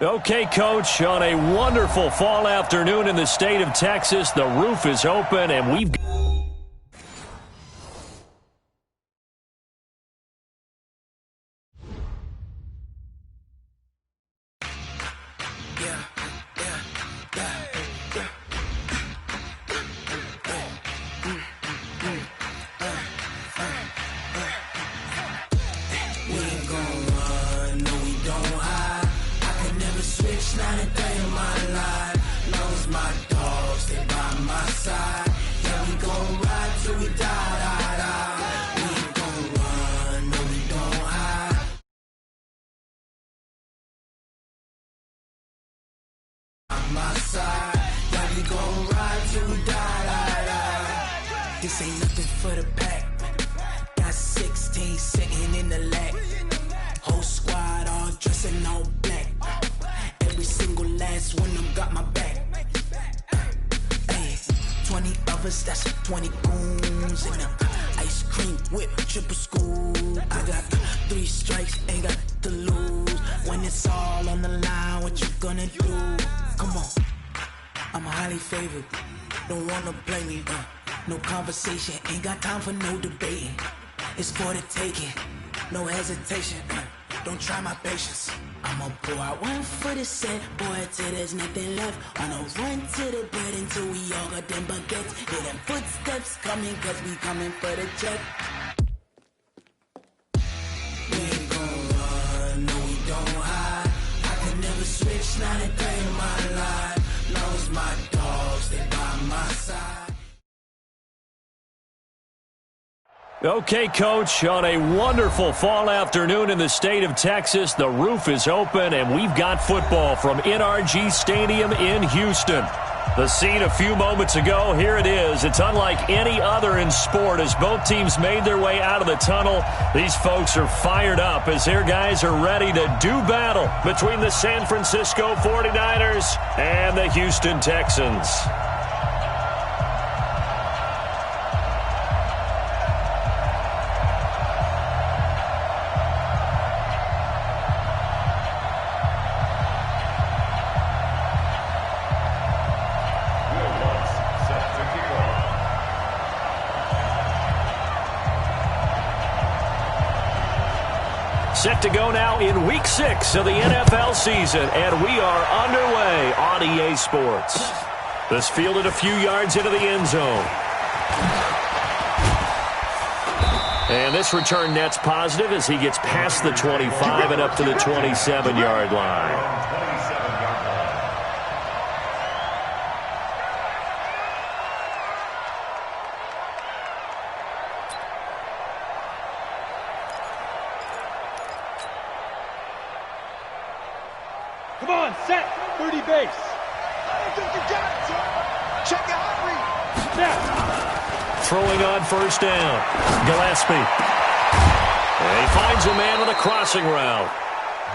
Okay, Coach, on a wonderful fall afternoon in the state of Texas, the roof is open, and we've This ain't nothing for the pack. Got 16 sitting in the lap. Whole squad all dressing all black. Every single last one of them got my back. Hey, 20 of us, that's 20 goons in them. Ice cream whip, triple school. I got 3 strikes, ain't got to lose. When it's all on the line, what you gonna do? Come on, I'm highly favored. Don't wanna blame me, no conversation, ain't got time for no debating. It's for the taking, no hesitation. Don't try my patience. I'ma pour out one for the set, boy, till there's nothing left. On a run to the bread until we all got them baguettes. Hear them footsteps coming, cause we coming for the check. We ain't gon' run, no we don't hide. I can never switch, not a day in my life. Knows my dogs, they by my side. Okay, Coach, on a wonderful fall afternoon in the state of Texas, the roof is open, and we've got football from NRG Stadium in Houston. The scene a few moments ago, here it is. It's unlike any other in sport as both teams made their way out of the tunnel. These folks are fired up as their guys are ready to do battle between the San Francisco 49ers and the Houston Texans. Set to go now in Week 6 of the NFL season, and we are underway on EA Sports. This fielded a few yards into the end zone. And this return net's positive as he gets past the 25 and up to the 27-yard line. Come on, set, 30 base. Check out Now. Throwing on first down. Gillespie. And he finds a man on the crossing route.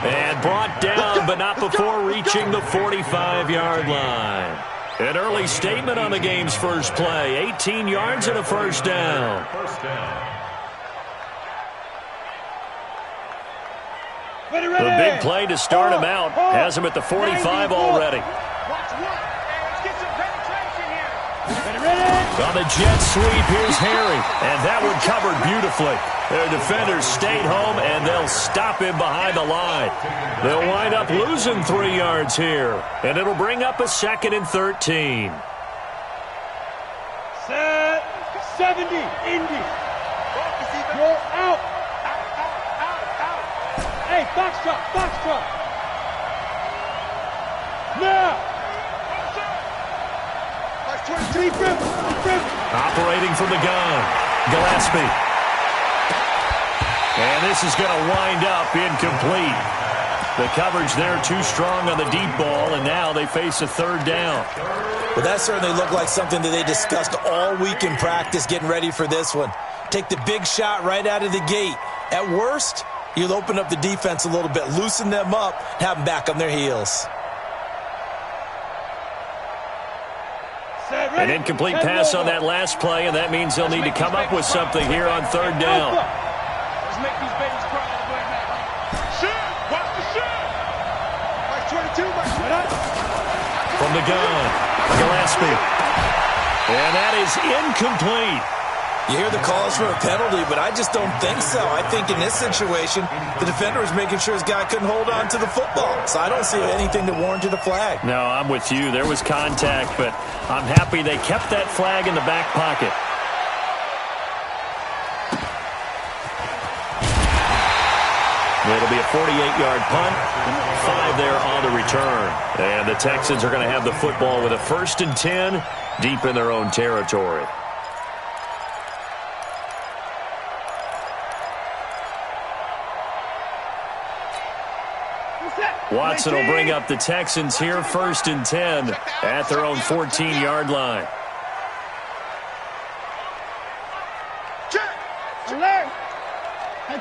And brought down, but not before reaching the 45-yard line. An early statement on the game's first play. 18 yards and a first down. The big play to start him out has him at the 45 already. On the jet sweep, here's Harry, and that one covered beautifully. Their defenders stayed home, and they'll stop him behind the line. They'll wind up losing 3 yards here, and it'll bring up a 2nd and 13. Set, 70, Indy. You're out. Hey, box truck. Now. Operating from the gun, Gillespie. And this is going to wind up incomplete. The coverage there too strong on the deep ball, and now they face a 3rd down. Well, that certainly looked like something that they discussed all week in practice getting ready for this one. Take the big shot right out of the gate. At worst, you'll open up the defense a little bit, loosen them up, have them back on their heels. An incomplete pass on that last play, and that means they'll need to come up with something here on 3rd down. Let's make these babies cry. Watch the shot. From the gun, Gillespie. And that is incomplete. You hear the calls for a penalty, but I just don't think so. I think in this situation, the defender was making sure his guy couldn't hold on to the football. So I don't see anything that warranted a flag. No, I'm with you. There was contact, but I'm happy they kept that flag in the back pocket. It'll be a 48-yard punt, 5 there on the return. And the Texans are going to have the football with a 1st and 10 deep in their own territory. Watson will bring up the Texans here, 1st and 10 at their own 14-yard line. Alert!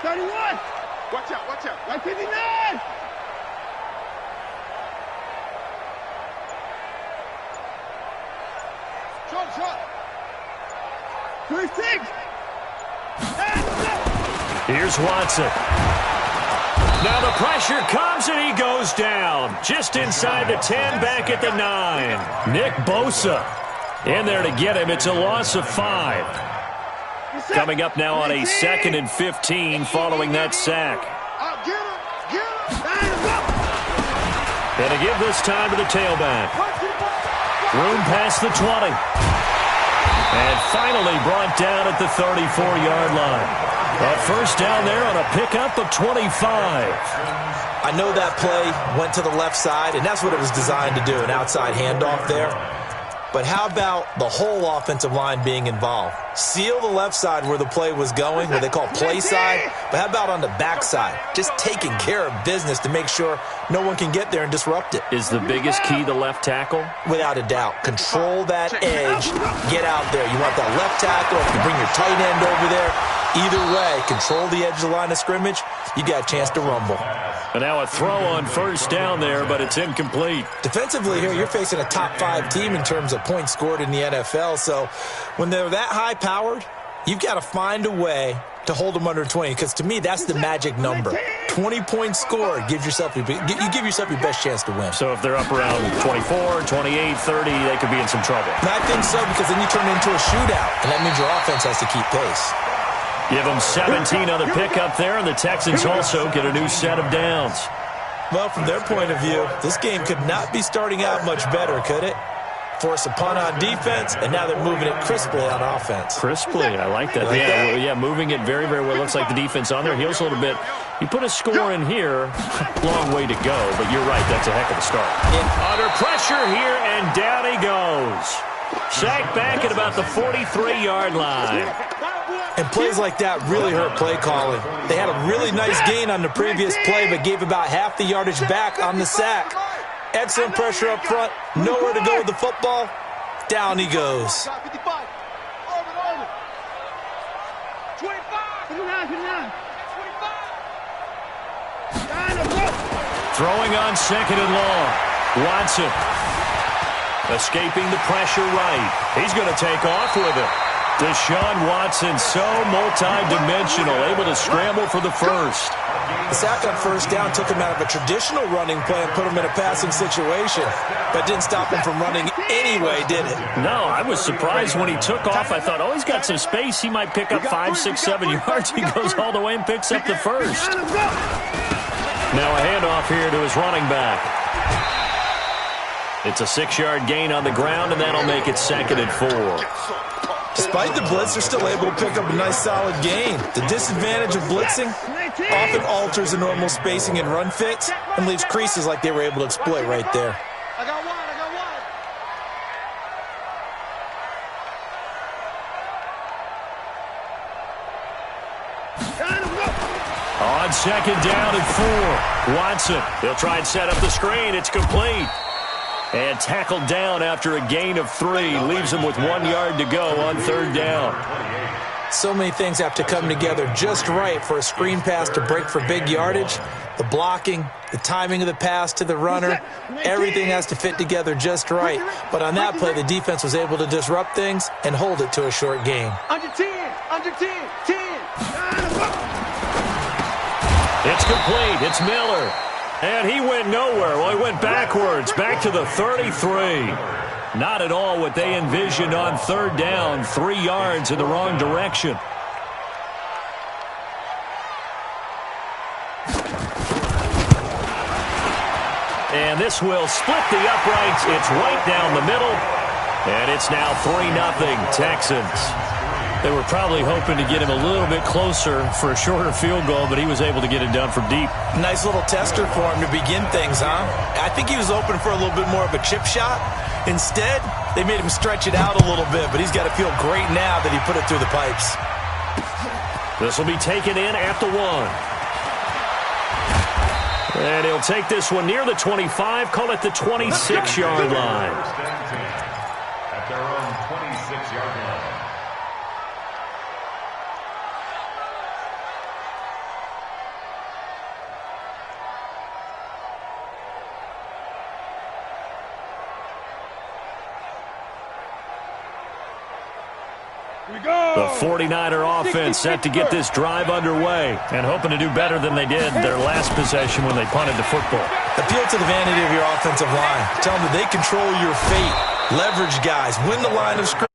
31! Watch out, watch out. 159! Shot! 36! Here's Watson. Now the pressure comes and he goes down. Just inside the 10, back at the 9. Nick Bosa in there to get him. It's a loss of 5. Coming up now on a 2nd and 15 following that sack. And to give this time to the tailback. Room past the 20. And finally brought down at the 34-yard line. A 1st down there on a pickup of 25. I know that play went to the left side, and that's what it was designed to do, an outside handoff there. But how about the whole offensive line being involved? Seal the left side where the play was going, what they call play side. But how about on the back side? Just taking care of business to make sure no one can get there and disrupt it. Is the biggest key the left tackle? Without a doubt. Control that edge. Get out there. You want that left tackle. If you bring your tight end over there, either way, control the edge of the line of scrimmage, you got a chance to rumble. And now a throw on 1st down there, but it's incomplete. Defensively here, you're facing a top-5 team in terms of points scored in the NFL. So when they're that high-powered, you've got to find a way to hold them under 20, because to me, that's the magic number. 20 points scored, you give yourself your best chance to win. So if they're up around 24, 28, 30, they could be in some trouble. And I think so, because then you turn it into a shootout, and that means your offense has to keep pace. Give them 17 on the pickup there, and the Texans also get a new set of downs. Well, from their point of view, this game could not be starting out much better, could it? Force a punt on defense, and now they're moving it crisply on offense. Crisply, I like that. Yeah, moving it very, very well. Looks like the defense on their heels a little bit. You put a score in here, long way to go, but you're right, that's a heck of a start. Under pressure here, and down he goes. Sacked back at about the 43-yard line. And plays like that really hurt play calling. They had a really nice gain on the previous play, but gave about half the yardage back on the sack. Excellent pressure up front. Nowhere to go with the football. Down he goes. Throwing on 2nd and long. Watson. Escaping the pressure right. He's going to take off with it. Deshaun Watson, so multi-dimensional, able to scramble for the 1st. The sack on 1st down took him out of a traditional running play and put him in a passing situation, but didn't stop him from running anyway, did it? No, I was surprised when he took off. I thought, oh, he's got some space. He might pick up 5, 6, 7 yards. He goes all the way and picks up the 1st. Now a handoff here to his running back. It's a 6-yard gain on the ground, and that'll make it 2nd and 4. Despite the blitz, they're still able to pick up a nice solid gain. The disadvantage of blitzing often alters the normal spacing and run fits and leaves creases like they were able to exploit right there. I got one. On 2nd down and 4. Watson, he'll try and set up the screen. It's complete. And tackled down after a gain of 3. Leaves him with 1 yard to go on 3rd down. So many things have to come together just right for a screen pass to break for big yardage. The blocking, the timing of the pass to the runner, everything has to fit together just right. But on that play, the defense was able to disrupt things and hold it to a short gain. Under 10. It's complete. It's Miller. And he went nowhere. Well, he went backwards, back to the 33. Not at all what they envisioned on third down. 3 yards in the wrong direction. And this will split the uprights. It's right down the middle. And it's now 3-0 Texans. They were probably hoping to get him a little bit closer for a shorter field goal, but he was able to get it done from deep. Nice little tester for him to begin things, huh? I think he was open for a little bit more of a chip shot. Instead, they made him stretch it out a little bit, but he's got to feel great now that he put it through the pipes. This will be taken in at the 1. And he'll take this one near the 25, call it the 26-yard line. At their own 26-yard line. The 49er offense set to get this drive underway and hoping to do better than they did their last possession when they punted the football. Appeal to the vanity of your offensive line. Tell them that they control your fate. Leverage guys. Win the line of scrimmage.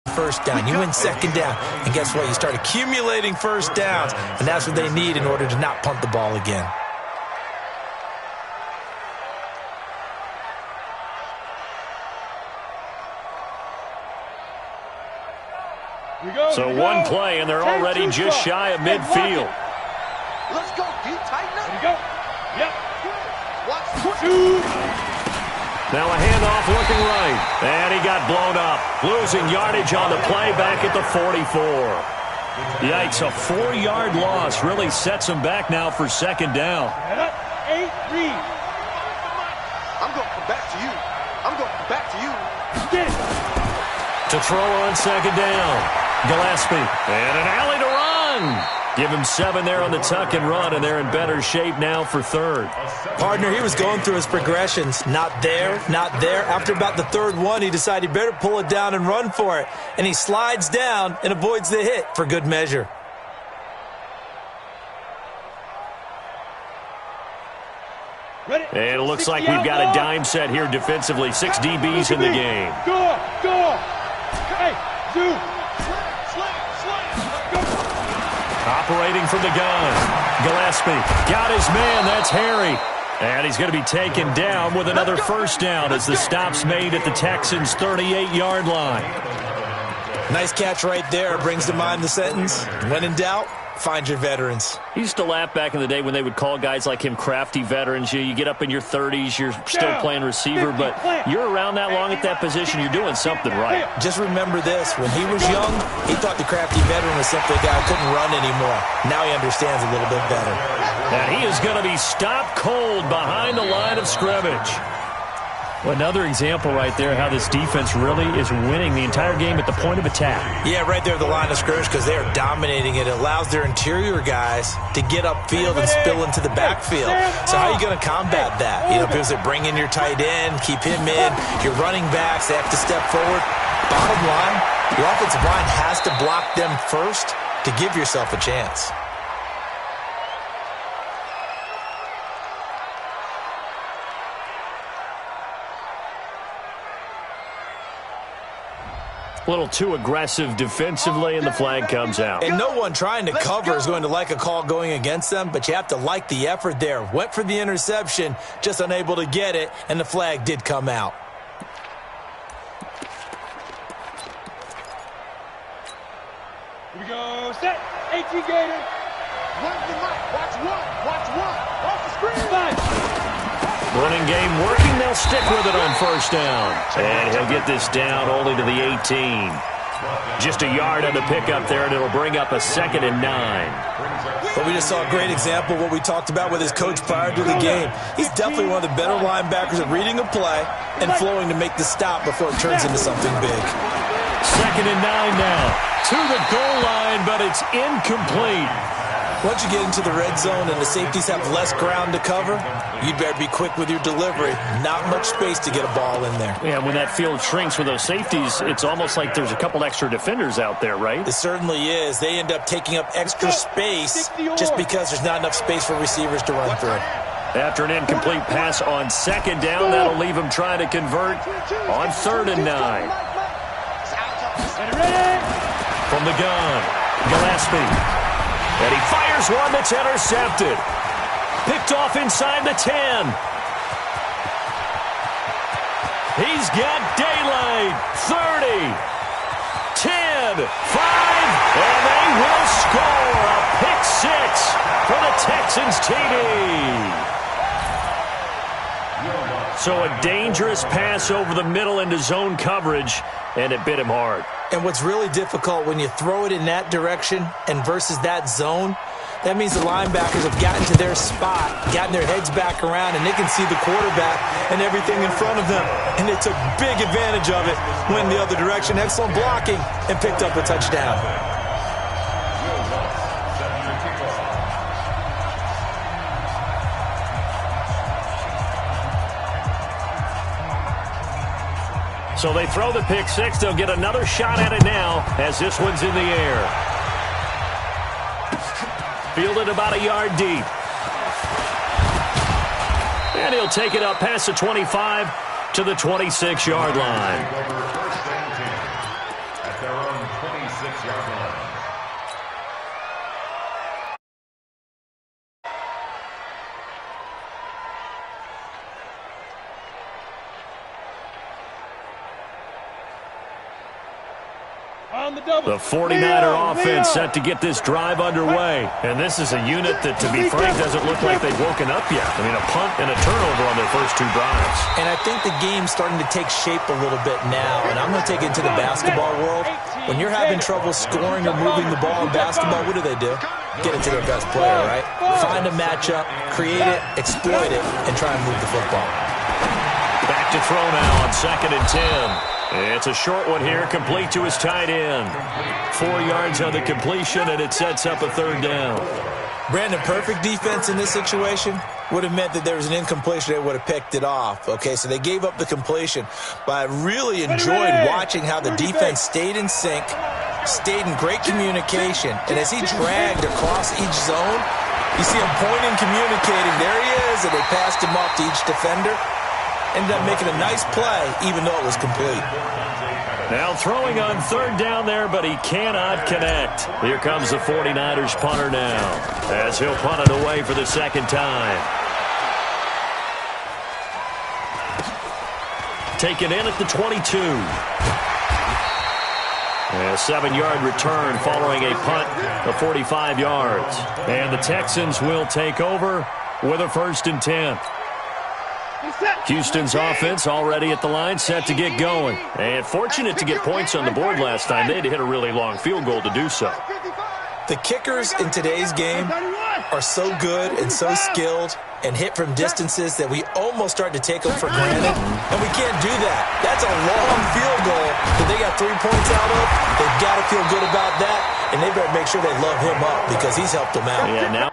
First down. You win second down. And guess what? You start accumulating first downs. And that's what they need in order to not punt the ball again. So one play, and they're already just shy of midfield. Let's go. Deep, tighten up. There you go. Yep. Watch. Now a handoff looking right. And he got blown up. Losing yardage on the play back at the 44. Yikes, a 4-yard loss really sets him back now for second down. 8 read. I'm going to come back to you. I'm going to come back to you. To throw on second down. Gillespie. And an alley to run. Give him 7 there on the tuck and run, and they're in better shape now for third. Partner, he was going through his progressions. Not there, not there. After about the third one, he decided he better pull it down and run for it. And he slides down and avoids the hit for good measure. And it looks like we've got a dime set here defensively. 6 DBs in the game. Go. Hey, do. Operating from the gun. Gillespie got his man. That's Harry. And he's going to be taken down with another first down as the stop's made at the Texans' 38-yard line. Nice catch right there. Brings to mind the sentence, when in doubt, find your veterans. He used to laugh back in the day when they would call guys like him crafty veterans. You get up in your 30s, you're still playing receiver, but you're around that long at that position, you're doing something right. Just remember this. When he was young, he thought the crafty veteran was simply a guy who couldn't run anymore. Now he understands a little bit better. And he is going to be stopped cold behind the line of scrimmage. Well, another example right there how this defense really is winning the entire game at the point of attack. Yeah, right there at the line of scrimmage because they are dominating it. It allows their interior guys to get upfield and spill into the backfield. So how are you going to combat that? You know, because they bring in your tight end, keep him in, your running backs, they have to step forward. Bottom line, your offensive line has to block them first to give yourself a chance. A little too aggressive defensively, and the flag comes out. And no one trying to cover is going to like a call going against them, but you have to like the effort there. Went for the interception, just unable to get it, and the flag did come out. Here we go. Set. 18 Gator. Watch one. Off the screen. 5. Running game working. They'll stick with it on first down. And he'll get this down only to the 18. Just a yard on the pickup there, and it'll bring up a 2nd and 9. But we just saw a great example of what we talked about with his coach prior to the game. He's definitely one of the better linebackers at reading a play and flowing to make the stop before it turns into something big. 2nd and 9 now. To the goal line, but it's incomplete. Once you get into the red zone and the safeties have less ground to cover, you better be quick with your delivery. Not much space to get a ball in there. Yeah, when that field shrinks with those safeties, it's almost like there's a couple extra defenders out there, right? It certainly is. They end up taking up extra space just because there's not enough space for receivers to run through. After an incomplete pass on second down, that'll leave him trying to convert on 3rd and 9. From the gun, Gillespie. And he fires one that's intercepted. Picked off inside the 10. He's got daylight. 30, 10, 5, and they will score a pick 6 for the Texans TD. So a dangerous pass over the middle into zone coverage, and it bit him hard. And what's really difficult when you throw it in that direction and versus that zone, that means the linebackers have gotten to their spot, gotten their heads back around, and they can see the quarterback and everything in front of them. And they took big advantage of it, went the other direction. Excellent blocking, and picked up a touchdown. So they throw the pick 6. They'll get another shot at it now as this one's in the air. Fielded about a yard deep. And he'll take it up past the 25 to the 26-yard line. At their own 26-yard line. The 49er offense set to get this drive underway. And this is a unit that, to be frank, doesn't look like they've woken up yet. I mean, a punt and a turnover on their first 2 drives. And I think the game's starting to take shape a little bit now. And I'm going to take it to the basketball world. When you're having trouble scoring or moving the ball in basketball, what do? Get it to their best player, right? Find a matchup, create it, exploit it, and try and move the football. Back to throw now on 2nd and 10. It's a short one here, complete to his tight end. 4 yards on the completion, and it sets up a 3rd down. Brandon, perfect defense in this situation would have meant that there was an incompletion. They would have picked it off. Okay, so they gave up the completion. But I really enjoyed watching how the defense stayed in sync, stayed in great communication. And as he dragged across each zone, you see him pointing, communicating. There he is, and they passed him off to each defender. Ended up making a nice play, even though it was complete. Now throwing on 3rd down there, but he cannot connect. Here comes the 49ers punter now, as he'll punt it away for the 2nd time. Taken in at the 22. A 7-yard return following a punt of 45 yards. And the Texans will take over with a 1st and 10. Houston's offense already at the line, set to get going. And fortunate to get points on the board last time. They had to hit a really long field goal to do so. The kickers in today's game are so good and so skilled and hit from distances that we almost start to take them for granted. And we can't do that. That's a long field goal that they got 3 points out of. They've got to feel good about that, and they better make sure they love him up because he's helped them out. Yeah, now.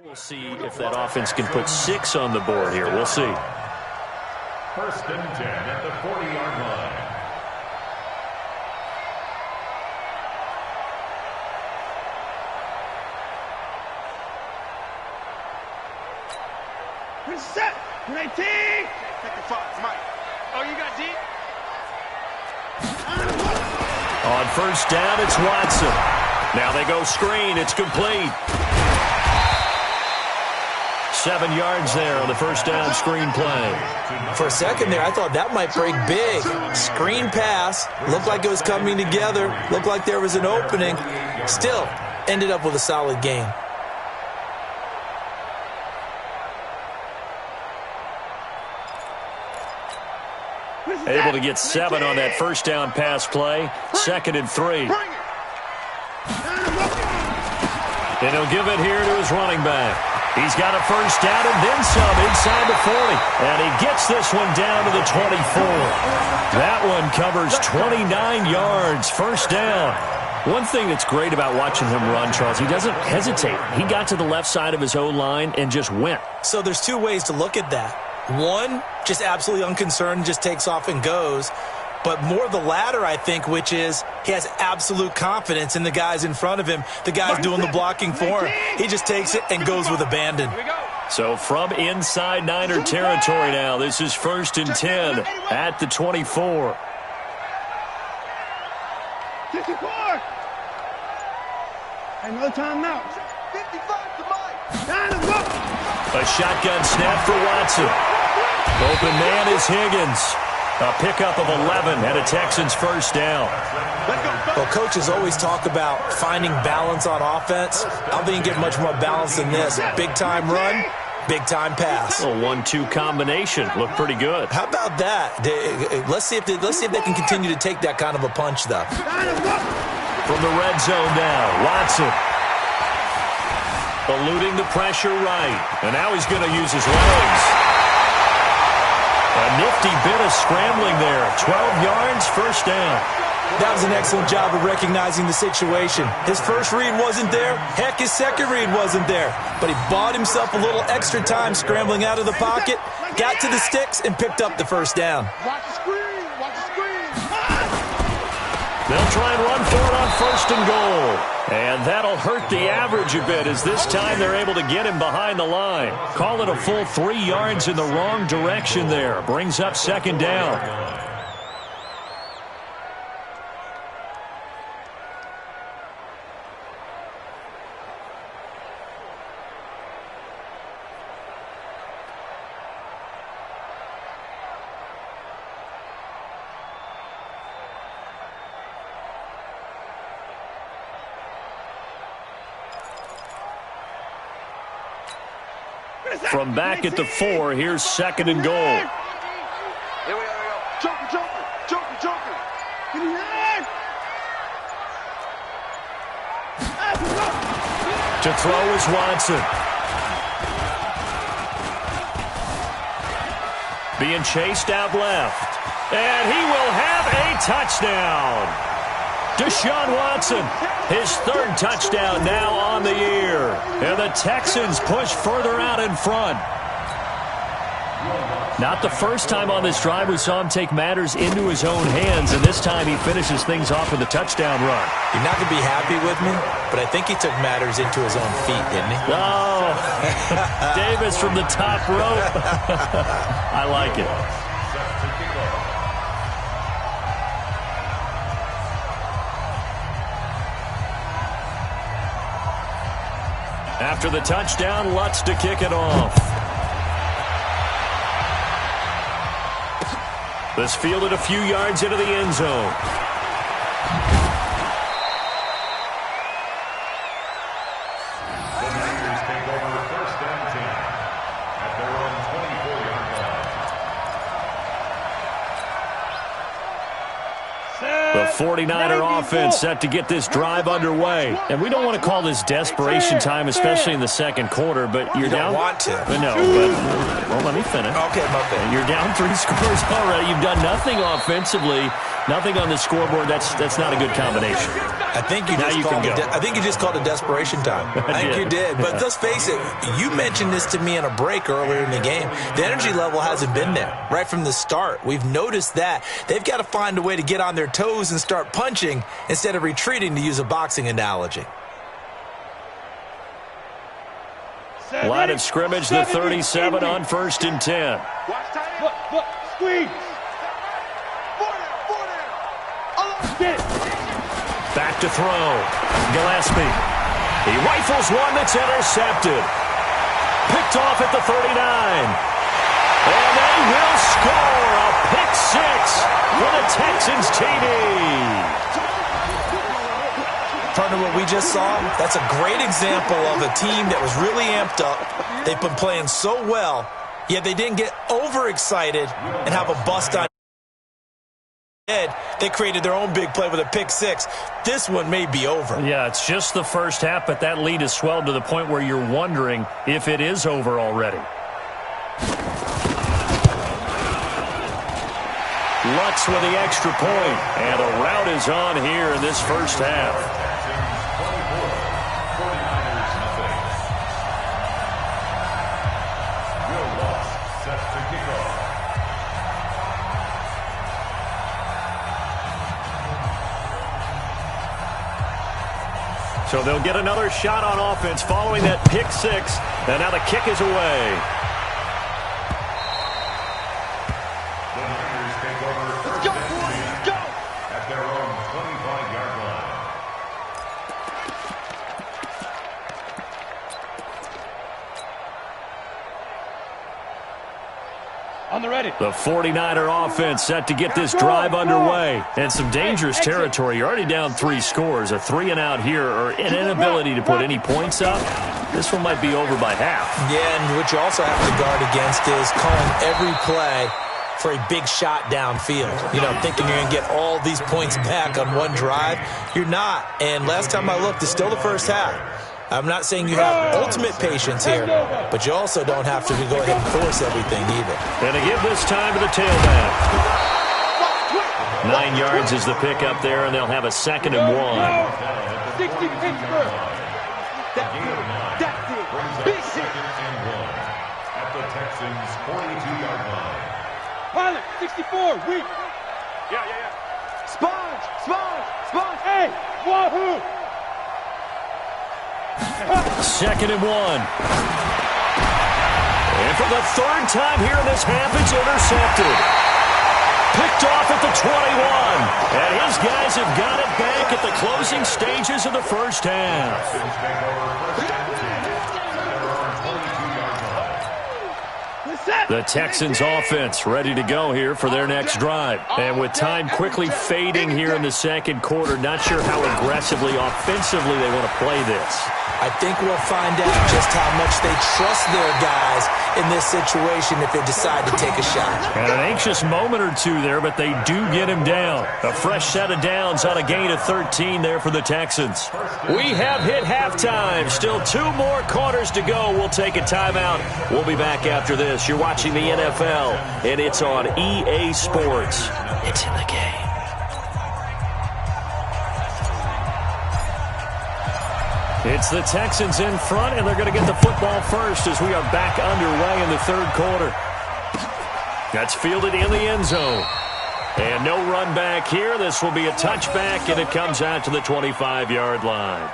We'll see if that offense can put 6 on the board here. We'll see. 1st and 10 at the 40-yard line. Set. 19. Take the 5, Mike. Oh, you got deep? On first down, it's Watson. Now they go screen. It's complete. 7 yards there on the first down screen play. For a second there, I thought that might break big. Screen pass. Looked like it was coming together. Looked like there was an opening. Still, ended up with a solid gain. Able to get 7 on that first down pass play. 2nd and 3. And he'll give it here to his running back. He's got a first down and then some inside the 40. And he gets this one down to the 24. That one covers 29 yards. First down. One thing that's great about watching him run, Charles, he doesn't hesitate. He got to the left side of his O-line and just went. So there's 2 ways to look at that. One, just absolutely unconcerned, just takes off and goes. But more the latter, I think, which is he has absolute confidence in the guys in front of him, the guys doing the blocking for him. He just takes it and goes with abandon. So from inside Niner territory now, this is 1st and 10 at the 24. 54. And no timeout. 55 to Mike. Time to go. A shotgun snap for Watson. Open man is Higgins. A pickup of 11 and a Texans first down. Well, coaches always talk about finding balance on offense. I don't think you get much more balance than this. Big-time run, big-time pass. A 1-2 combination. Looked pretty good. How about that? Let's see if they can continue to take that kind of a punch, though. From the red zone now, Watson. Eluding the pressure right. And now he's going to use his legs. A nifty bit of scrambling there. 12 yards, first down. That was an excellent job of recognizing the situation. His first read wasn't there. Heck, his second read wasn't there. But he bought himself a little extra time scrambling out of the pocket, got to the sticks, and picked up the first down. Watch the screen. Watch the screen. They'll try and run for it on 1st and goal. And that'll hurt the average a bit as this time they're able to get him behind the line. Call it a full 3 yards in the wrong direction there. Brings up 2nd down. From back at the 4, here's 2nd and goal. Here we go. Joker. To throw is Watson. Being chased out left. And he will have a touchdown. Deshaun Watson, his 3rd touchdown now on the year. And the Texans push further out in front. Not the first time on this drive we saw him take matters into his own hands, and this time he finishes things off with a touchdown run. You're not going to be happy with me, but I think he took matters into his own feet, didn't he? Oh, Davis from the top rope. I like it. After the touchdown, Lutz to kick it off. This fielded a few yards into the end zone. The Niners take over 1st and 10 at their own 24-yard line. The 49er offense set to get this drive underway. And we don't want to call this desperation time, especially in the 2nd quarter, but you're down. You don't want to. No, but, well, let me finish. Okay, my bad. You're down 3 scores already. You've done nothing offensively, nothing on the scoreboard. That's not a good combination. I think you just called it desperation time. I think you did. But let's face it, you mentioned this to me in a break earlier in the game. The energy level hasn't been there right from the start. We've noticed that. They've got to find a way to get on their toes and start punching instead of retreating, to use a boxing analogy. Line of scrimmage, the 37 on 1st and 10. Look, squeeze. Back to throw. Gillespie. He rifles one that's intercepted. Picked off at the 39. And they will score a pick six for the Texans TD. Partner, what we just saw, that's a great example of a team that was really amped up. They've been playing so well, yet they didn't get overexcited and have a bust on head. They created their own big play with a pick six. This one may be over. Yeah, it's just the first half, but that lead has swelled to the point where you're wondering if it is over already. Lutz with the extra point, and the rout is on here in this first half. So they'll get another shot on offense following that pick six, and now the kick is away. Let's go, boys, let's go! At their own 25-yard line. On the ready. The 49er offense set to get this drive underway. And some dangerous territory. You're already down 3 scores. A 3-and-out here or an inability to put any points up. This one might be over by half. Yeah, and what you also have to guard against is calling every play for a big shot downfield. You know, thinking you're going to get all these points back on one drive. You're not. And last time I looked, it's still the first half. I'm not saying you have ultimate patience here, but you also don't have to go ahead and force everything either. And to give this time to the tailback. 9 yards is the pick up there, and they'll have a 2nd and 1. 60 Pittsburgh. That's it. Big hit. At the Texans' 42-yard line. Pilot, 64, weak. Yeah. Sponge. Hey, wahoo. 2nd and 1. And for the 3rd time here in this half, it's intercepted. Picked off at the 21. And his guys have got it back at the closing stages of the first half. The Texans offense ready to go here for their next drive. And with time quickly fading here in the 2nd quarter, not sure how aggressively, offensively they want to play this. I think we'll find out just how much they trust their guys in this situation if they decide to take a shot. And an anxious moment or two there, but they do get him down. A fresh set of downs on a gain of 13 there for the Texans. We have hit halftime. Still 2 more quarters to go. We'll take a timeout. We'll be back after this. You're watching the NFL, and it's on EA Sports. It's in the game. It's the Texans in front, and they're going to get the football first as we are back underway in the 3rd quarter. That's fielded in the end zone. And no run back here. This will be a touchback, and it comes out to the 25-yard line.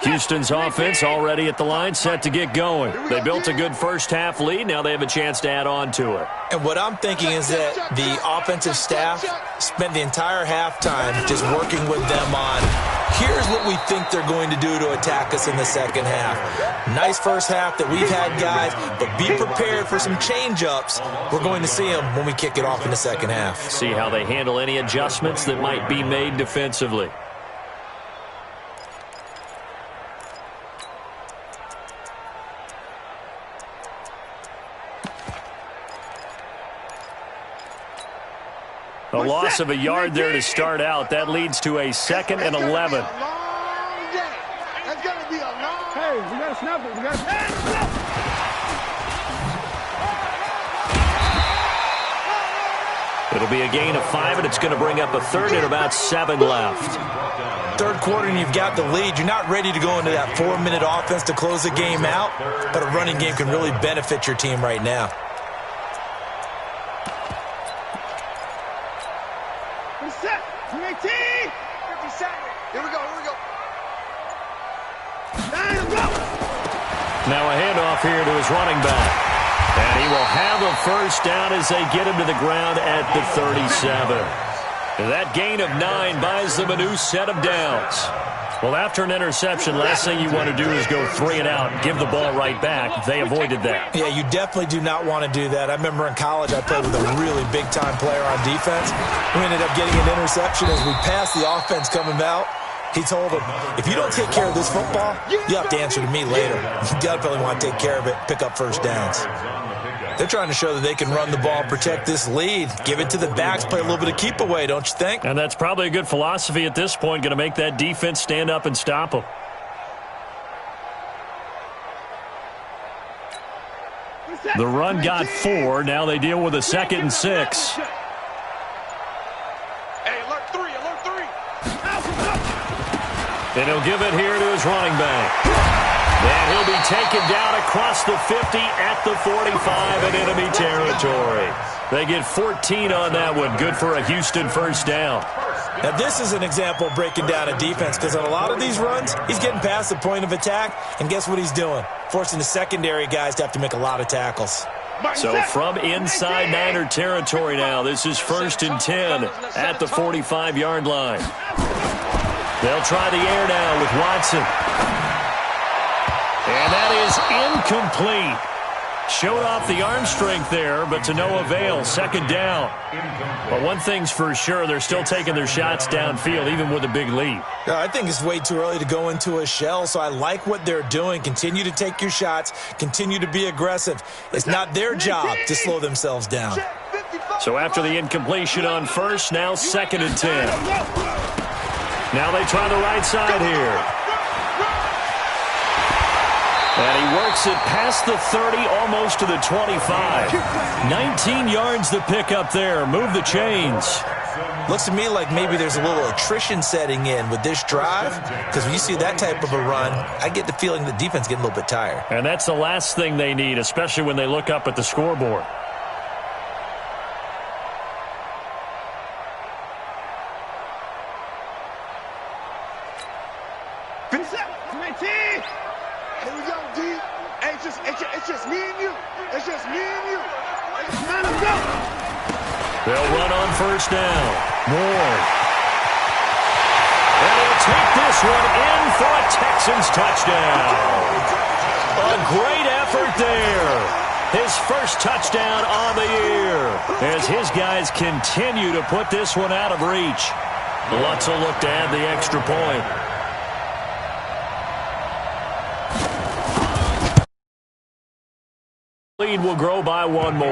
Houston's offense already at the line, set to get going. They built a good first half lead. Now they have a chance to add on to it. And what I'm thinking is that the offensive staff spent the entire halftime just working with them on, here's what we think they're going to do to attack us in the 2nd half. Nice first half that we've had, guys, but be prepared for some change-ups. We're going to see them when we kick it off in the 2nd half. See how they handle any adjustments that might be made defensively. A loss of a yard there to start out. That leads to a 2nd and 11. That's gonna be a long day. Hey, we gotta snap it. We gotta snap it. It'll be a gain of 5, and it's going to bring up a 3rd and about 7 left. 3rd quarter, and you've got the lead. You're not ready to go into that 4-minute offense to close the game out, but a running game can really benefit your team right now. seconds. Here we go. Now a handoff here to his running back. And he will have a first down as they get him to the ground at the 37. That gain of 9 buys them a new set of downs. Well, after an interception, last thing you want to do is go 3 and out and give the ball right back. They avoided that. Yeah, you definitely do not want to do that. I remember in college I played with a really big-time player on defense. We ended up getting an interception as we passed the offense coming out. He told him, if you don't take care of this football, you have to answer to me later. You definitely want to take care of it, pick up first downs. They're trying to show that they can run the ball, protect this lead, give it to the backs, play a little bit of keep away, don't you think? And that's probably a good philosophy at this point, going to make that defense stand up and stop them. The run got 4. Now they deal with a 2nd and 6. Hey, alert 3. And he'll give it here to his running back. And he'll be taken down across the 50 at the 45 in enemy territory. They get 14 on that one. Good for a Houston first down. Now, this is an example of breaking down a defense because on a lot of these runs, he's getting past the point of attack, and guess what he's doing? Forcing the secondary guys to have to make a lot of tackles. So from inside Niner territory now, this is 1st and 10 at the 45-yard line. They'll try the air now with Watson. And that is incomplete. Showed off the arm strength there, but to no avail. 2nd down. But one thing's for sure, they're still taking their shots downfield, even with a big lead. I think it's way too early to go into a shell, so I like what they're doing. Continue to take your shots. Continue to be aggressive. It's not their job to slow themselves down. So after the incompletion on 1st, now 2nd and 10. Now they try the right side here. And he works it past the 30, almost to the 25. 19 yards to pick up there. Move the chains. Looks to me like maybe there's a little attrition setting in with this drive, because when you see that type of a run, I get the feeling the defense getting a little bit tired. And that's the last thing they need, especially when they look up at the scoreboard. Here we go, D. Hey, it's just me and you. It's just me and you. Let him go. They'll run on 1st down. Moore. And he'll take this one in for a Texans touchdown. A great effort there. His first touchdown on the year as his guys continue to put this one out of reach. Lutz will look to add the extra point. Lead will grow by 1 more.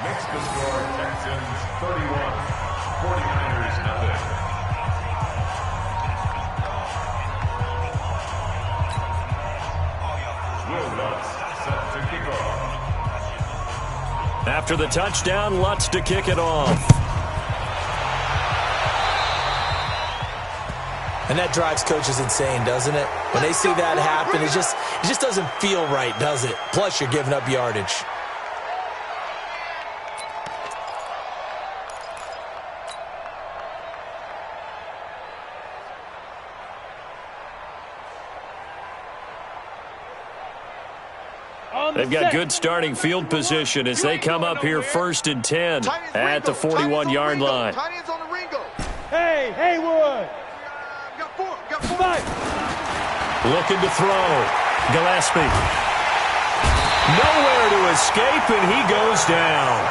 Makes the score Texans 31, 49ers nothing. Will Lutz set to kick off. After the touchdown, Lutz to kick it off. And that drives coaches insane, doesn't it? When they see that happen, it just doesn't feel right, does it? Plus, you're giving up yardage. They've got good starting field position as they come up here 1st and 10 at the 41-yard line. Hey, Haywood. Got four. Looking to throw. Gillespie. Nowhere to escape, and he goes down.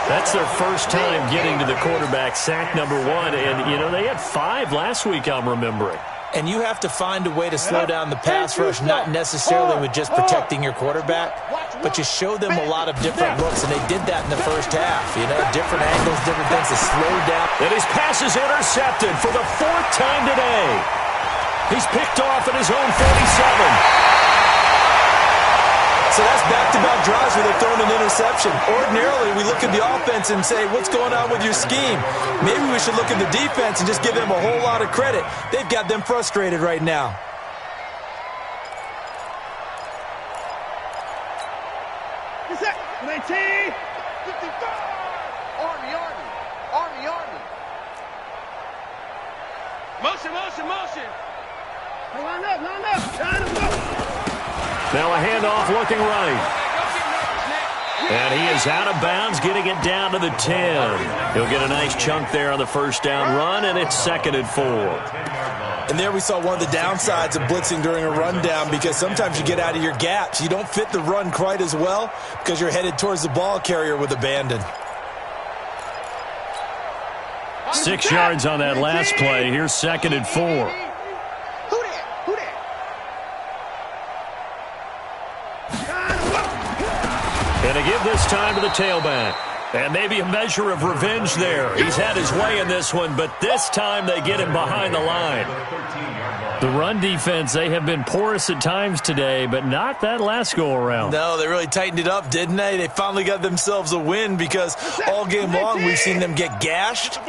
That's their first time getting to the quarterback, sack number 1. And, you know, they had 5 last week, I'm remembering. And you have to find a way to slow down the pass rush, not necessarily with just protecting your quarterback, but you show them a lot of different looks, and they did that in the first half. You know, different angles, different things to slow down. And his pass is intercepted for the 4th time today. He's picked off at his own 47. So that's back-to-back drives where they've thrown an interception. Ordinarily, we look at the offense and say, what's going on with your scheme? Maybe we should look at the defense and just give them a whole lot of credit. They've got them frustrated right now. Set. 19. 55. Army. Motion, motion, motion. Line up, line up. Now a handoff looking right. And he is out of bounds, getting it down to the 10. He'll get a nice chunk there on the first down run, and it's 2nd and 4. And there we saw one of the downsides of blitzing during a rundown, because sometimes you get out of your gaps. You don't fit the run quite as well because you're headed towards the ball carrier with abandon. 6 yards on that last play. Here's 2nd and 4. And to give this time to the tailback. And maybe a measure of revenge there. He's had his way in this one, but this time they get him behind the line. The run defense, they have been porous at times today, but not that last go-around. No, they really tightened it up, didn't they? They finally got themselves a win, because all game long we've seen them get gashed.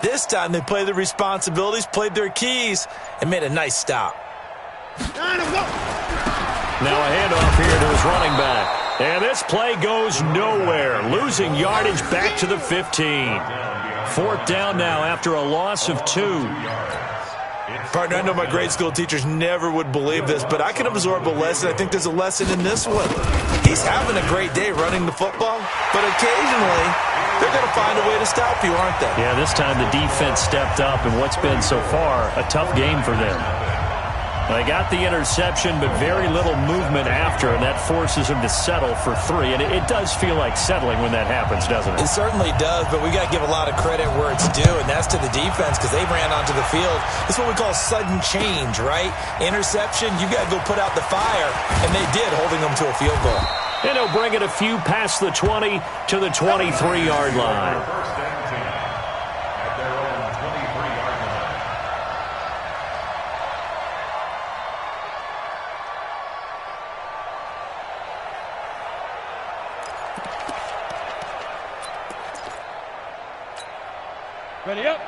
This time they played their responsibilities, played their keys, and made a nice stop. Now a handoff here to his running back. And this play goes nowhere, losing yardage back to the 15. 4th down now after a loss of 2. Partner, I know my grade school teachers never would believe this, but I can absorb a lesson. I think there's a lesson in this one. He's having a great day running the football, but occasionally they're going to find a way to stop you, aren't they? Yeah, this time the defense stepped up in what's been so far a tough game for them. They got the interception, but very little movement after, and that forces him to settle for 3. And it does feel like settling when that happens, doesn't it? It certainly does, but we got to give a lot of credit where it's due, and that's to the defense, because they ran onto the field. It's what we call sudden change, right? Interception, you got to go put out the fire, and they did, holding them to a field goal. And he'll bring it a few past the 20 to the 23-yard line.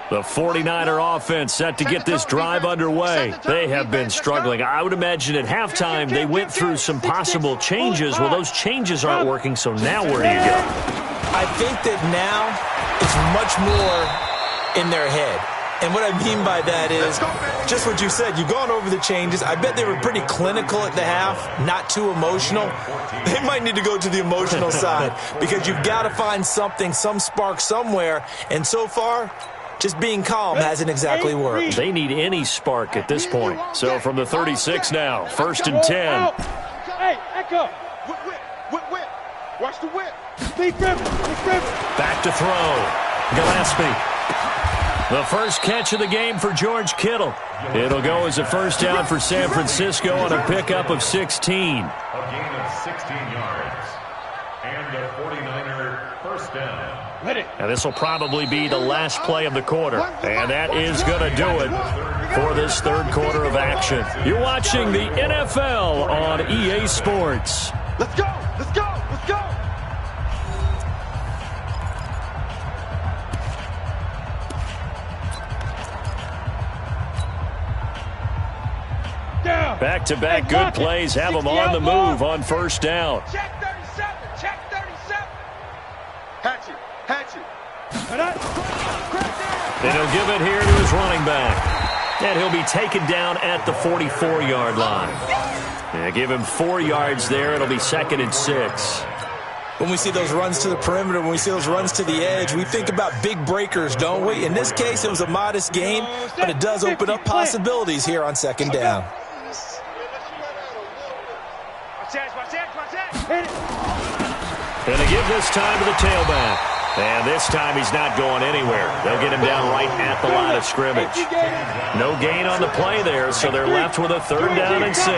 The 49er offense set to get this drive underway. They have been struggling. I would imagine at halftime they went through some possible changes. Well, those changes aren't working, so now where do you go? I think that now it's much more in their head. And what I mean by that is just what you said. You've gone over the changes. I bet they were pretty clinical at the half, not too emotional. They might need to go to the emotional side, because you've got to find something, some spark somewhere. And so far, just being calm hasn't exactly worked. They need any spark at this point. So from the 36 now, 1st and 10. Hey, Echo. Whip. Watch the whip. Big river. Back to throw. Gillespie. The first catch of the game for George Kittle. It'll go as a first down for San Francisco on a pickup of 16. A gain of 16 yards. And a 49er first down. And this will probably be the last play of the quarter. And that is going to do it for this 3rd quarter of action. You're watching the NFL on EA Sports. Let's go. Back-to-back good plays have them on the move on first down. Check 37. Hatch it. And he'll give it here to his running back. And he'll be taken down at the 44-yard line. Yeah, give him 4 yards there. It'll be 2nd and 6. When we see those runs to the perimeter, when we see those runs to the edge, we think about big breakers, don't we? In this case, it was a modest game, but it does open up possibilities here on 2nd down. And to give this time to the tailback. And this time he's not going anywhere. They'll get him down right at the line of scrimmage. No gain on the play there, so they're left with a 3rd down and 6. On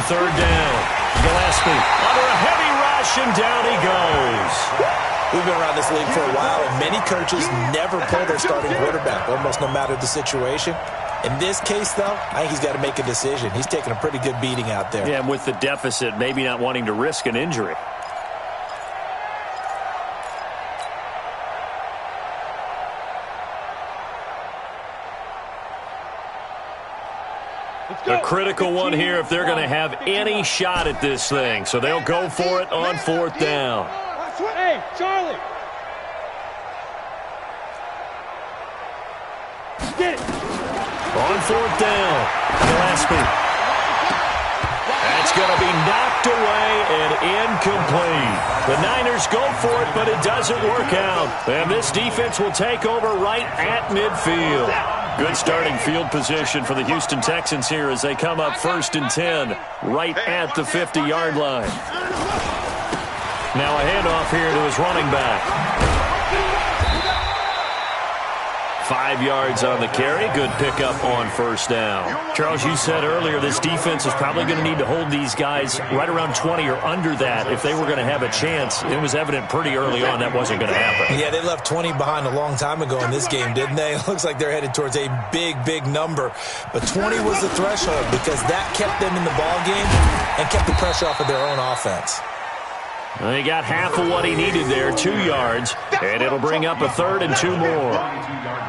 3rd down, Gillespie under a heavy rush, and down he goes. We've been around this league for a while, and many coaches never pull their starting quarterback, almost no matter the situation. In this case, though, I think he's got to make a decision. He's taking a pretty good beating out there. Yeah, and with the deficit, maybe not wanting to risk an injury. A critical one here if they're going to have any shot at this thing. So they'll go for it on 4th down. Hey, Charlie. On fourth down, Gillespie. That's going to be knocked away and incomplete. The Niners go for it, but it doesn't work out. And this defense will take over right at midfield. Good starting field position for the Houston Texans here as they come up 1st and 10 right at the 50-yard line. Now a handoff here to his running back. 5 yards on the carry. Good pickup on first down. Charles, you said earlier this defense is probably going to need to hold these guys right around 20 or under that if they were going to have a chance. It was evident pretty early on that wasn't going to happen. Yeah, they left 20 behind a long time ago in this game, didn't they? It looks like they're headed towards a big, big number. But 20 was the threshold because that kept them in the ball game and kept the pressure off of their own offense. Well, he got half of what he needed there, 2 yards, and it'll bring up a 3rd and 2 more.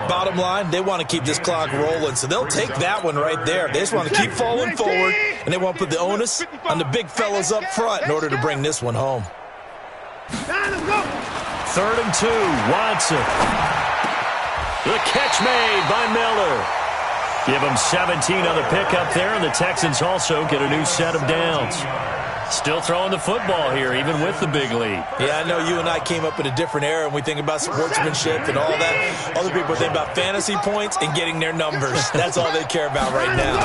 Bottom line, they want to keep this clock rolling, so they'll take that one right there. They just want to keep falling forward, and they want to put the onus on the big fellas up front in order to bring this one home. 3rd and 2, Watson. The catch made by Miller. Give him 17 on the pickup there, and the Texans also get a new set of downs. Still throwing the football here, even with the big lead. Yeah, I know you and I came up in a different era, and we think about sportsmanship and all that. Other people think about fantasy points and getting their numbers. That's all they care about right now.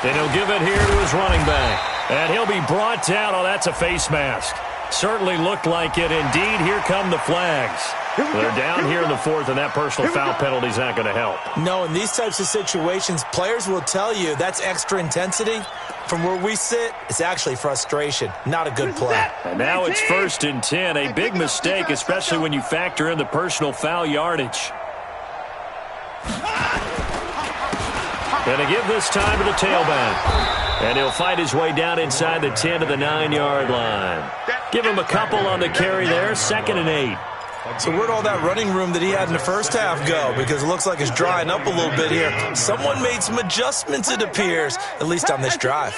And he'll give it here to his running back. And he'll be brought down. Oh, that's a face mask. Certainly looked like it. Indeed, here come the flags. They're down here in the 4th, and that personal foul penalty is not going to help. No, in these types of situations, players will tell you that's extra intensity. From where we sit, it's actually frustration, not a good play. And now it's 1st and 10, a big mistake, especially when you factor in the personal foul yardage. Going to give this time to the tailback. And he'll fight his way down inside the 10 to the 9-yard line. Give him a couple on the carry there, 2nd and 8. So where'd all that running room that he had in the first half go? Because it looks like it's drying up a little bit here. Someone made some adjustments, it appears, at least on this drive.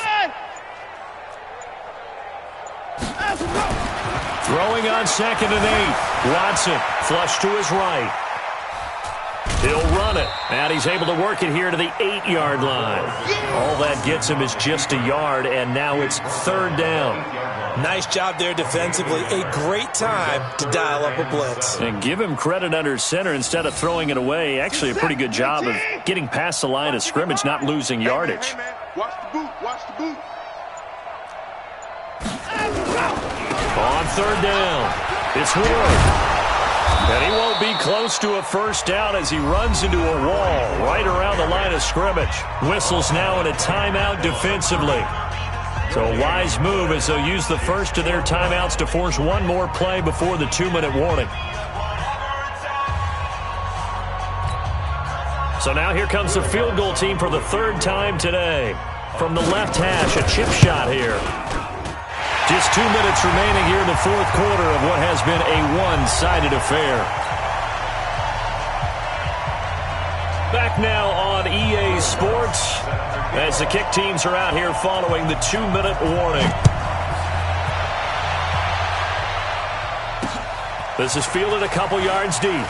Throwing on 2nd and 8. Watson, flush to his right. He'll run it, and he's able to work it here to the 8-yard line. All that gets him is just a yard, and now it's 3rd down. Nice job there defensively. A great time to dial up a blitz. And give him credit under center instead of throwing it away. Actually a pretty good job of getting past the line of scrimmage, not losing yardage. Watch the boot. Watch the boot. On 3rd down, it's Ward. And he won't be close to a first down as he runs into a wall right around the line of scrimmage. Whistles now in a timeout defensively. So a wise move as they'll use the first of their timeouts to force one more play before the 2-minute warning. So now here comes the field goal team for the 3rd time today. From the left hash, a chip shot here. Just 2 minutes remaining here in the 4th quarter of what has been a one-sided affair. Back now on EA Sports as the kick teams are out here following the 2-minute warning. This is fielded a couple yards deep.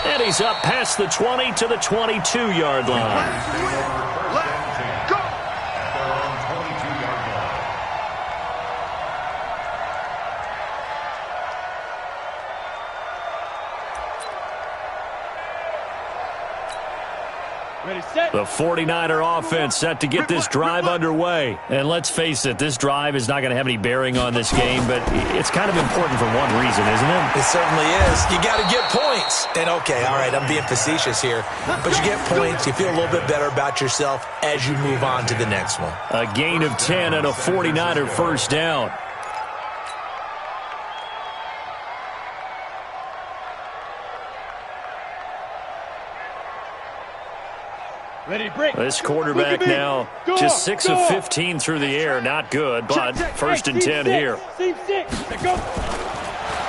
And he's up past the 20 to the 22-yard line. The 49er offense set to get this drive underway. And let's face it, this drive is not going to have any bearing on this game, but it's kind of important for one reason, isn't it? It certainly is. You got to get points. And okay, all right, I'm being facetious here, but you get points, you feel a little bit better about yourself as you move on to the next one. A gain of 10 and a 49er first down. This quarterback now just 6 of 15 through the air. Not good, but 1st and 10 here.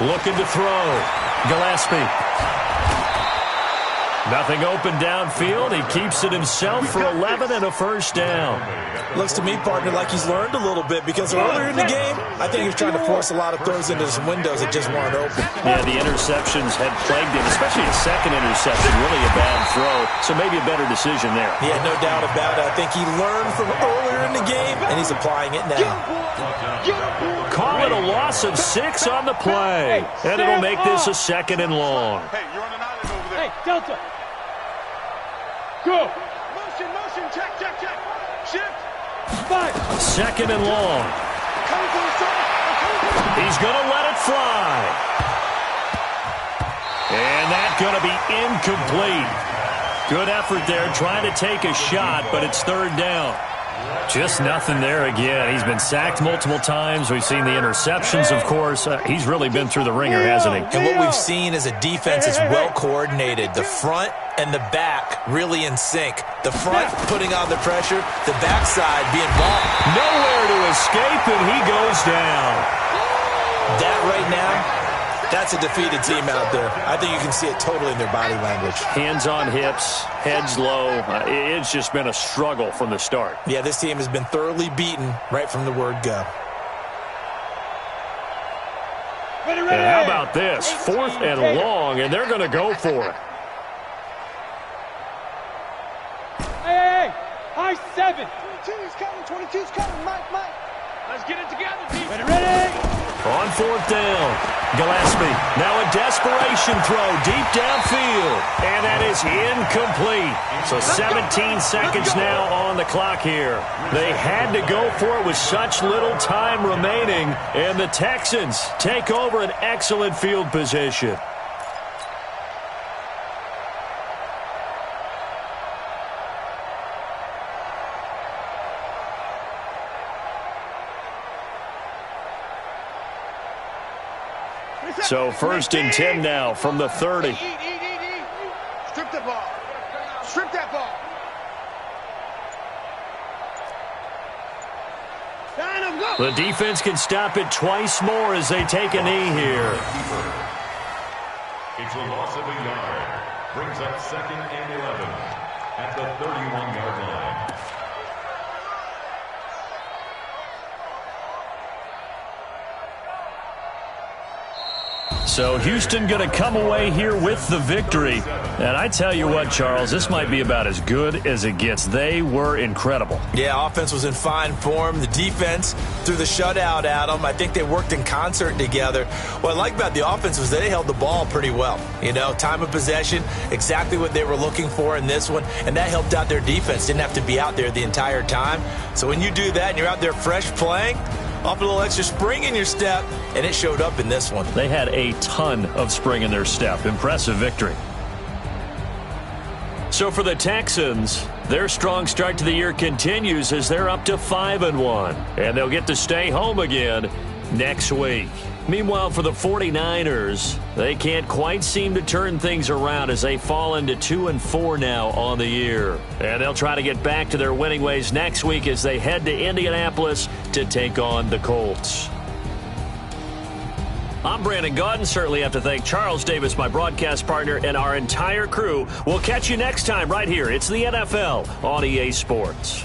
Looking to throw. Gillespie. Nothing open downfield. He keeps it himself for 11 and a first down. Looks to me, partner, like he's learned a little bit because earlier in the game, I think he was trying to force a lot of throws into some windows that just weren't open. Yeah, the interceptions had plagued him, especially a second interception, really a bad throw, so maybe a better decision there. Yeah, no doubt about it. I think he learned from earlier in the game, and he's applying it now. Call it a loss of 6 on the play, and it'll make this a 2nd and long. Hey, you're on an island over there. Hey, Delta. Go. Motion, check. Shift. 2nd and long. Coming for the start. He's going to let it fly. And that's going to be incomplete. Good effort there, trying to take a shot, but it's 3rd down. Just nothing there again. He's been sacked multiple times. We've seen the interceptions, of course. He's really been through the ringer, hasn't he? And what we've seen is a defense that's well coordinated. The front and the back really in sync. The front putting on the pressure, the backside being ball. Nowhere to escape, and he goes down. That right now, that's a defeated team out there. I think you can see it totally in their body language. Hands on hips, heads low. It's just been a struggle from the start. Yeah, this team has been thoroughly beaten right from the word go. And how about this? 4th and long, and they're going to go for it. Hey, high 7. 22's coming, Mike. Let's get it together, people. Ready? On 4th down, Gillespie. Now a desperation throw deep downfield. And that is incomplete. So 17 seconds now on the clock here. They had to go for it with such little time remaining. And the Texans take over an excellent field position. So 1st and 10 now from the 30. Strip the ball. Strip that ball. The defense can stop it twice more as they take a knee here. It's a loss of a yard. Brings up 2nd and 11 at the 31-yard line. So Houston going to come away here with the victory. And I tell you what, Charles, this might be about as good as it gets. They were incredible. Yeah, offense was in fine form. The defense threw the shutout at them. I think they worked in concert together. What I like about the offense was they held the ball pretty well. You know, time of possession, exactly what they were looking for in this one. And that helped out their defense. Didn't have to be out there the entire time. So when you do that and you're out there fresh playing, off a little extra spring in your step, and it showed up in this one. They had a ton of spring in their step. Impressive victory. So for the Texans, their strong start to the year continues as they're up to 5-1, and they'll get to stay home again next week. Meanwhile, for the 49ers, they can't quite seem to turn things around as they fall into 2-4 now on the year. And they'll try to get back to their winning ways next week as they head to Indianapolis to take on the Colts. I'm Brandon Gaudin. Certainly have to thank Charles Davis, my broadcast partner, and our entire crew. We'll catch you next time right here. It's the NFL on EA Sports.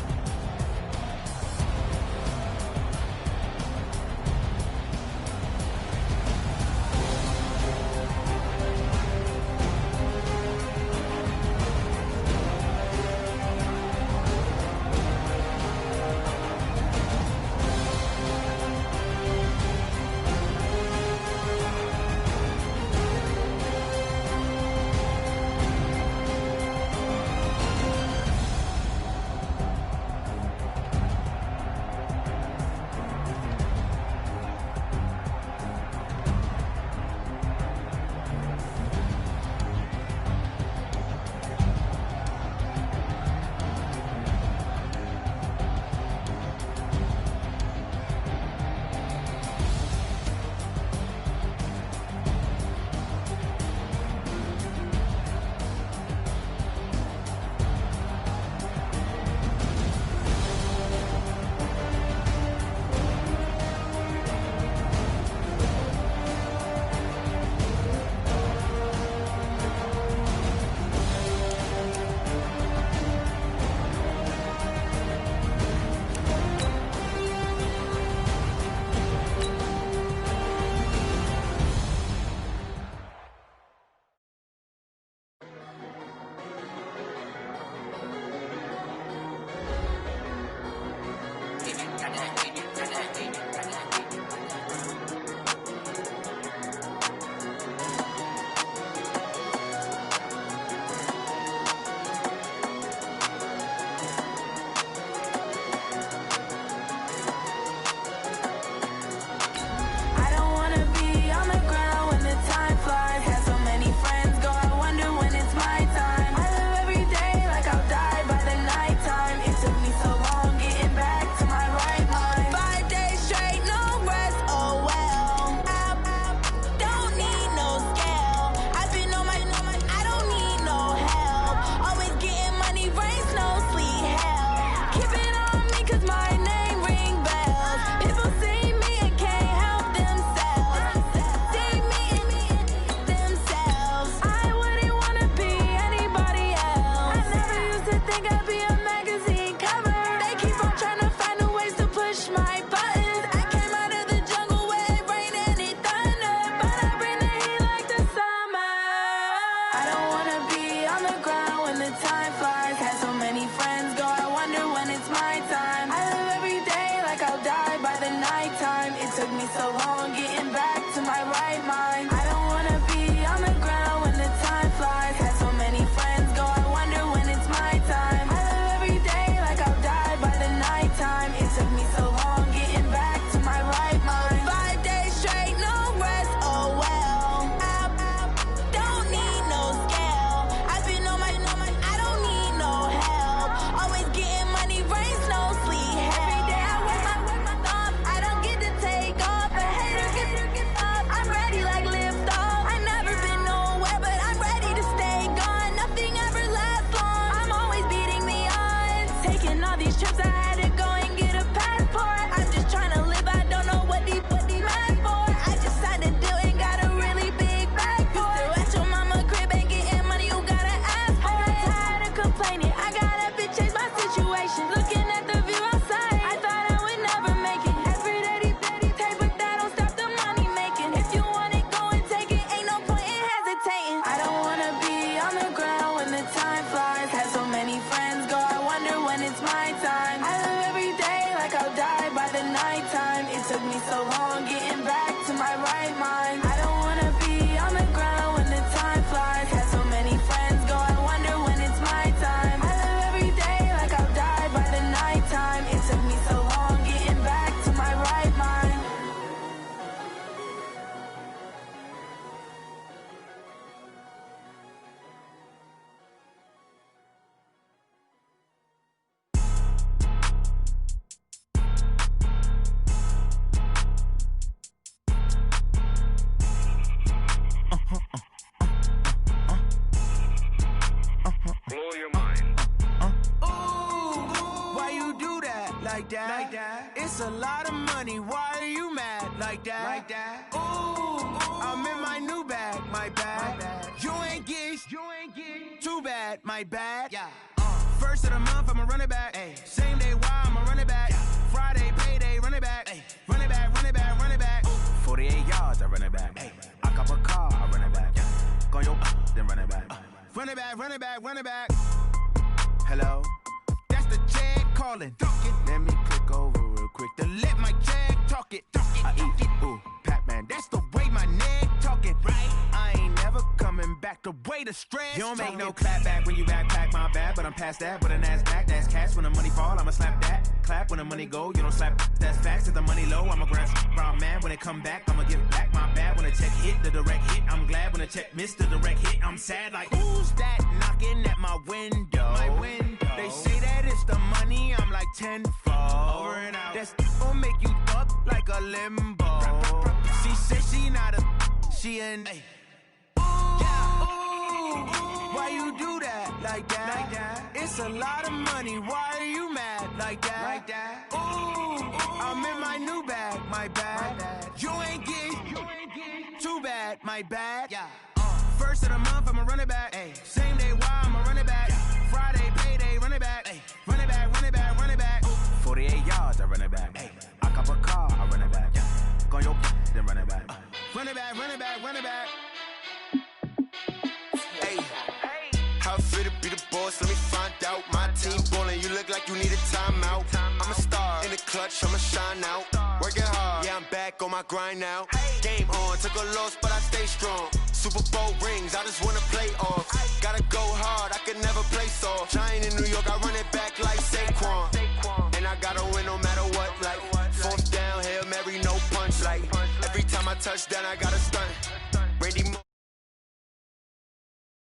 that. It's a lot of money, why are you mad like that? Ooh, I'm in my new bag, my bad. You ain't get too bad, my bad. First of the month, I'ma run it back. Same day, why I'ma run it back. Friday, payday, run it back. Run it back, run it back, run it back. 48 yards, I run it back. I cop a car, I run it back. Go your then run it back. Run it back, run it back, run it back. Hello? That's the jag calling. Let me click over real quick to let my jag talk it. I eat it, ooh, Pac-Man. That's the way my neck talking. Right? I ain't never coming back the way the stress. You don't make no clap back when you backpack, my bad. But I'm past that with a NASDAQ. That's cash when the money fall, I'ma slap that. Clap when the money go, you don't slap. That's facts. If the money low, I'ma grab brown man. When it come back, I'ma give back my bad. When the check hit, the direct hit, I'm glad. When the check missed the direct hit, I'm sad. Like, who's that knocking at my window? My window. They say that it's the money, I'm like tenfold. Over and out. That's gon' make you up like a limbo. She said she not a, she an. Why you do that like that? It's a lot of money, why are you mad like that? Ooh, I'm in my new bag, my bad. You ain't get too bad, my bad. First of the month, I'ma run it back. Same day, why I'ma run it back. Friday, payday, run it back. Run it back, run it back, run it back. 48 yards, I run it back. I cop a car, I run it back. Go your then run it back. Run it back, run it back, run it back. How fit to be the boss, let me find out. My team ballin', you look like you need a timeout. I'm a star, in the clutch, I'ma shine out. Working hard, yeah, I'm back on my grind now. Game on, took a loss, but I stay strong. Super Bowl rings, I just wanna play off. Gotta go hard, I could never play soft. Giant in New York, I run it back like Saquon. And I gotta win no matter what, like fourth down, Hail Mary, no punch. Like every time I touch down, I gotta stunt. Randy